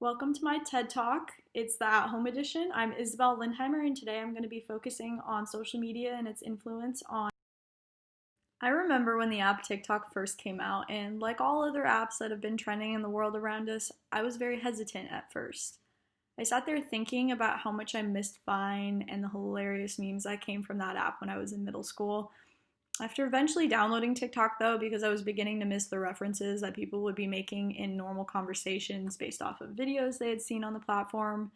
Welcome to my TED Talk. It's the at-home edition. I'm Isabel Lindheimer, and today I'm going to be focusing on social media and its influence on... I remember when the app TikTok first came out, and like all other apps that have been trending in the world around us, I was very hesitant at first. I sat there thinking about how much I missed Vine and the hilarious memes that came from that app when I was in middle school. After eventually downloading TikTok, though, because I was beginning to miss the references that people would be making in normal conversations based off of videos they had seen on the platform,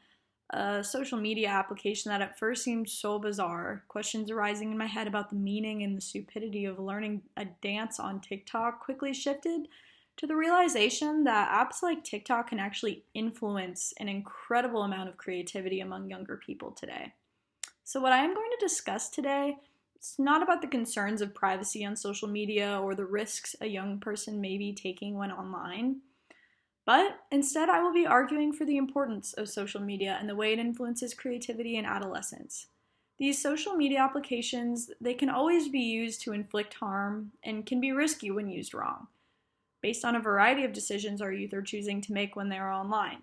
a social media application that at first seemed so bizarre, questions arising in my head about the meaning and the stupidity of learning a dance on TikTok quickly shifted to the realization that apps like TikTok can actually influence an incredible amount of creativity among younger people today. So what I am going to discuss today, it's not about the concerns of privacy on social media or the risks a young person may be taking when online, but instead I will be arguing for the importance of social media and the way it influences creativity in adolescence. These social media applications, they can always be used to inflict harm and can be risky when used wrong, based on a variety of decisions our youth are choosing to make when they are online.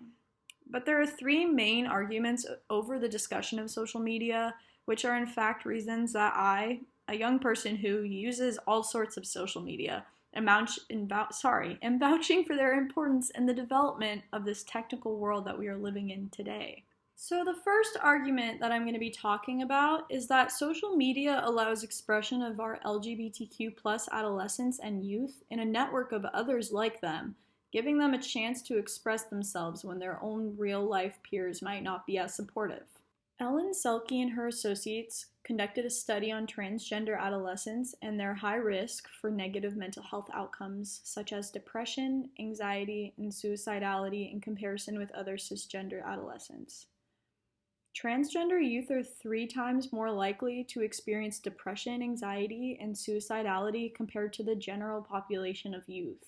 But there are three main arguments over the discussion of social media, which are in fact reasons that I, a young person who uses all sorts of social media, am vouching for their importance in the development of this technical world that we are living in today. So the first argument that I'm going to be talking about is that social media allows expression of our LGBTQ plus adolescents and youth in a network of others like them, giving them a chance to express themselves when their own real-life peers might not be as supportive. Ellen Selke and her associates conducted a study on transgender adolescents and their high risk for negative mental health outcomes such as depression, anxiety, and suicidality in comparison with other cisgender adolescents. Transgender youth are 3 times more likely to experience depression, anxiety, and suicidality compared to the general population of youth.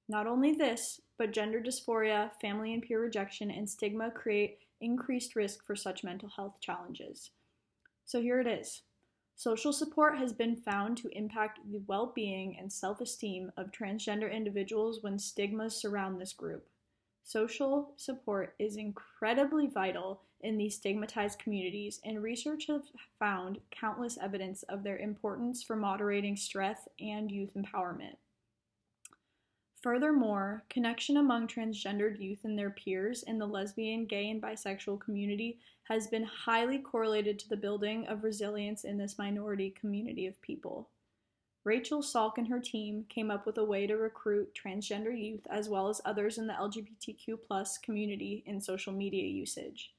Not only this, but gender dysphoria, family and peer rejection, and stigma create increased risk for such mental health challenges. So here it is. Social support has been found to impact the well-being and self-esteem of transgender individuals when stigmas surround this group. Social support is incredibly vital in these stigmatized communities, and research has found countless evidence of their importance for moderating stress and youth empowerment. Furthermore, connection among transgendered youth and their peers in the lesbian, gay, and bisexual community has been highly correlated to the building of resilience in this minority community of people. Rachel Salk and her team came up with a way to recruit transgender youth as well as others in the LGBTQ+ community in social media usage.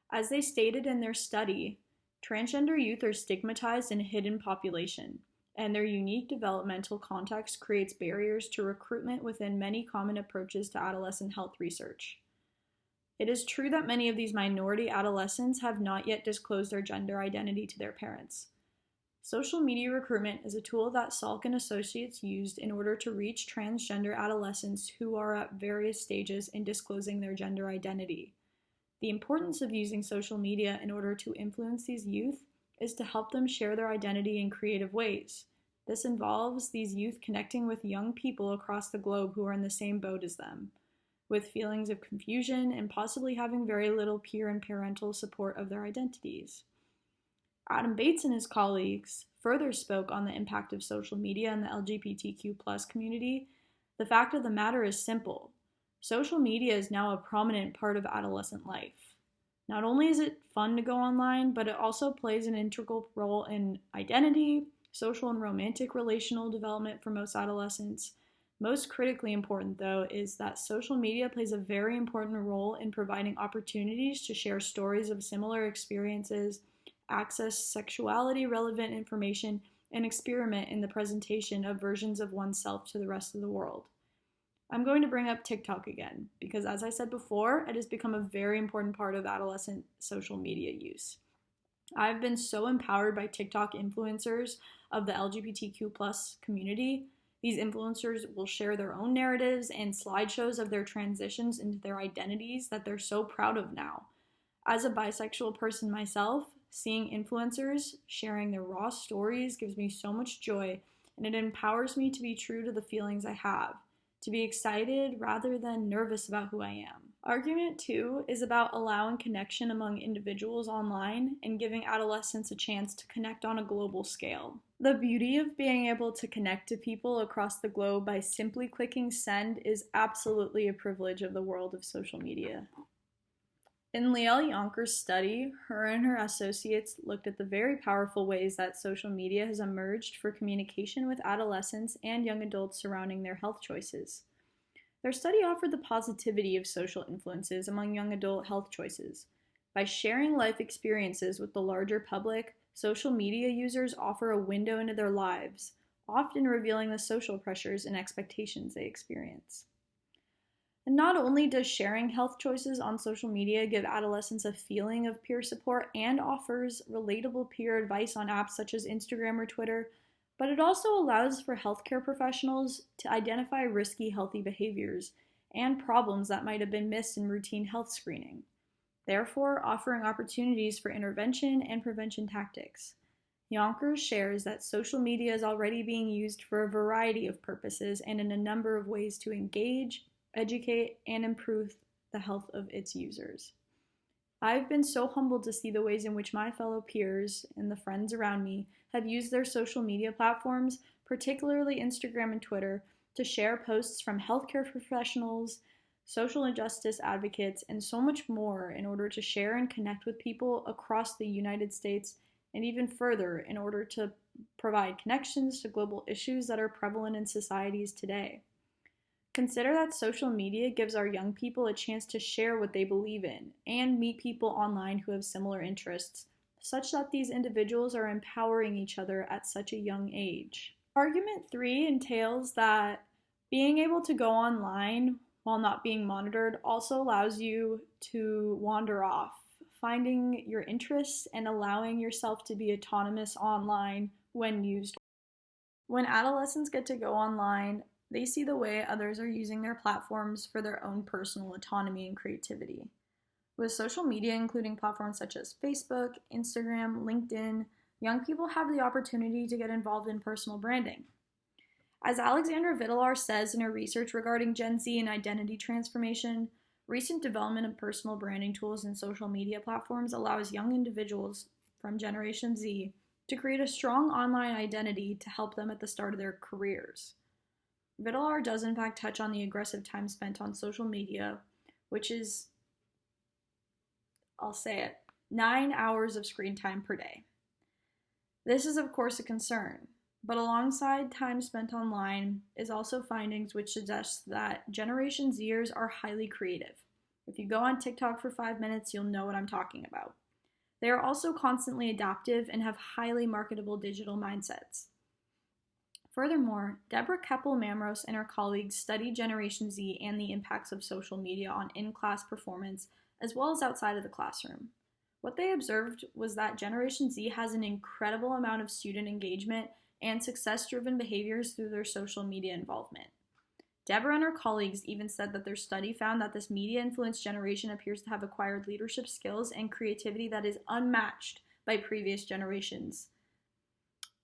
As they stated in their study, transgender youth are stigmatized and a hidden population, and their unique developmental context creates barriers to recruitment within many common approaches to adolescent health research. It is true that many of these minority adolescents have not yet disclosed their gender identity to their parents. Social media recruitment is a tool that Salk and Associates used in order to reach transgender adolescents who are at various stages in disclosing their gender identity. The importance of using social media in order to influence these youth is to help them share their identity in creative ways. This involves these youth connecting with young people across the globe who are in the same boat as them, with feelings of confusion and possibly having very little peer and parental support of their identities. Adam Bates and his colleagues further spoke on the impact of social media in the LGBTQ+ community. The fact of the matter is simple. Social media is now a prominent part of adolescent life. Not only is it fun to go online, but it also plays an integral role in identity, social and romantic relational development for most adolescents. Most critically important, though, is that social media plays a very important role in providing opportunities to share stories of similar experiences, access sexuality-relevant information, and experiment in the presentation of versions of oneself to the rest of the world. I'm going to bring up TikTok again, because as I said before, it has become a very important part of adolescent social media use. I've been so empowered by TikTok influencers of the LGBTQ+ community. These influencers will share their own narratives and slideshows of their transitions into their identities that they're so proud of now. As a bisexual person myself, seeing influencers sharing their raw stories gives me so much joy, and it empowers me to be true to the feelings I have, to be excited rather than nervous about who I am. Argument 2 is about allowing connection among individuals online and giving adolescents a chance to connect on a global scale. The beauty of being able to connect to people across the globe by simply clicking send is absolutely a privilege of the world of social media. In Liel Yonker's study, her and her associates looked at the very powerful ways that social media has emerged for communication with adolescents and young adults surrounding their health choices. Their study offered the positivity of social influences among young adult health choices. By sharing life experiences with the larger public, social media users offer a window into their lives, often revealing the social pressures and expectations they experience. And not only does sharing health choices on social media give adolescents a feeling of peer support and offers relatable peer advice on apps such as Instagram or Twitter, but it also allows for healthcare professionals to identify risky healthy behaviors and problems that might have been missed in routine health screening, therefore offering opportunities for intervention and prevention tactics. Yonkers shares that social media is already being used for a variety of purposes and in a number of ways to engage, educate, and improve the health of its users. I've been so humbled to see the ways in which my fellow peers and the friends around me have used their social media platforms, particularly Instagram and Twitter, to share posts from healthcare professionals, social injustice advocates, and so much more in order to share and connect with people across the United States and even further in order to provide connections to global issues that are prevalent in societies today. Consider that social media gives our young people a chance to share what they believe in and meet people online who have similar interests, such that these individuals are empowering each other at such a young age. Argument 3 entails that being able to go online while not being monitored also allows you to wander off, finding your interests and allowing yourself to be autonomous online when used. When adolescents get to go online, they see the way others are using their platforms for their own personal autonomy and creativity. With social media, including platforms such as Facebook, Instagram, LinkedIn, young people have the opportunity to get involved in personal branding. As Alexandra Vitalar says in her research regarding Gen Z and identity transformation, recent development of personal branding tools and social media platforms allows young individuals from Generation Z to create a strong online identity to help them at the start of their careers. Vitalar does in fact touch on the aggressive time spent on social media, which is, I'll say it, 9 hours of screen time per day. This is of course a concern, but alongside time spent online is also findings which suggest that Generation Zers are highly creative. If you go on TikTok for 5 minutes, you'll know what I'm talking about. They are also constantly adaptive and have highly marketable digital mindsets. Furthermore, Deborah Kepple-Mamros and her colleagues studied Generation Z and the impacts of social media on in-class performance as well as outside of the classroom. What they observed was that Generation Z has an incredible amount of student engagement and success-driven behaviors through their social media involvement. Deborah and her colleagues even said that their study found that this media-influenced generation appears to have acquired leadership skills and creativity that is unmatched by previous generations.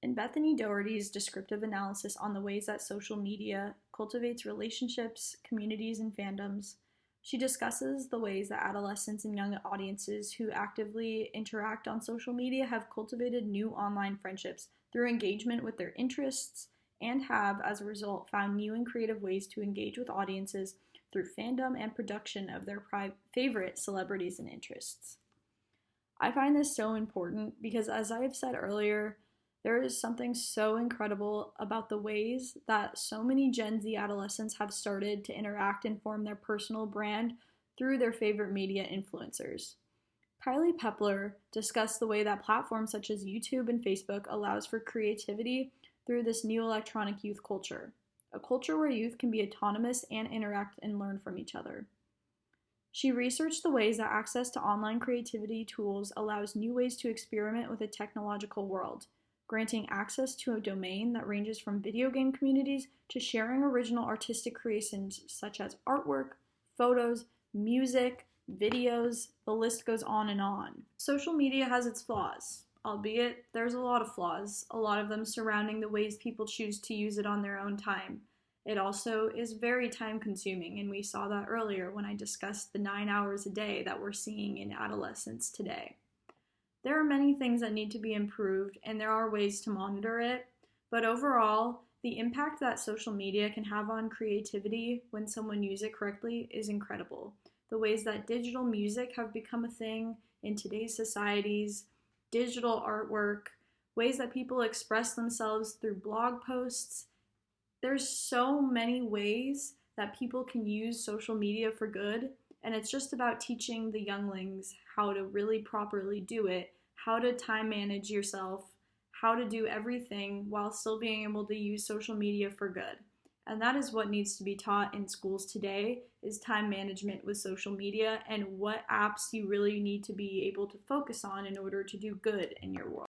In Bethany Doherty's descriptive analysis on the ways that social media cultivates relationships, communities, and fandoms, she discusses the ways that adolescents and young audiences who actively interact on social media have cultivated new online friendships through engagement with their interests and have, as a result, found new and creative ways to engage with audiences through fandom and production of their favorite celebrities and interests. I find this so important because, as I have said earlier, there is something so incredible about the ways that so many Gen Z adolescents have started to interact and form their personal brand through their favorite media influencers. Kylie Pepler discussed the way that platforms such as YouTube and Facebook allows for creativity through this new electronic youth culture, a culture where youth can be autonomous and interact and learn from each other. She researched the ways that access to online creativity tools allows new ways to experiment with a technological world, granting access to a domain that ranges from video game communities to sharing original artistic creations such as artwork, photos, music, videos, the list goes on and on. Social media has its flaws, albeit there's a lot of flaws, a lot of them surrounding the ways people choose to use it on their own time. It also is very time consuming, and we saw that earlier when I discussed the 9 hours a day that we're seeing in adolescents today. There are many things that need to be improved, and there are ways to monitor it, but overall, the impact that social media can have on creativity when someone uses it correctly is incredible. The ways that digital music have become a thing in today's societies, digital artwork, ways that people express themselves through blog posts. There's so many ways that people can use social media for good, and it's just about teaching the younglings how to really properly do it, how to time manage yourself, how to do everything while still being able to use social media for good. And that is what needs to be taught in schools today, is time management with social media and what apps you really need to be able to focus on in order to do good in your world.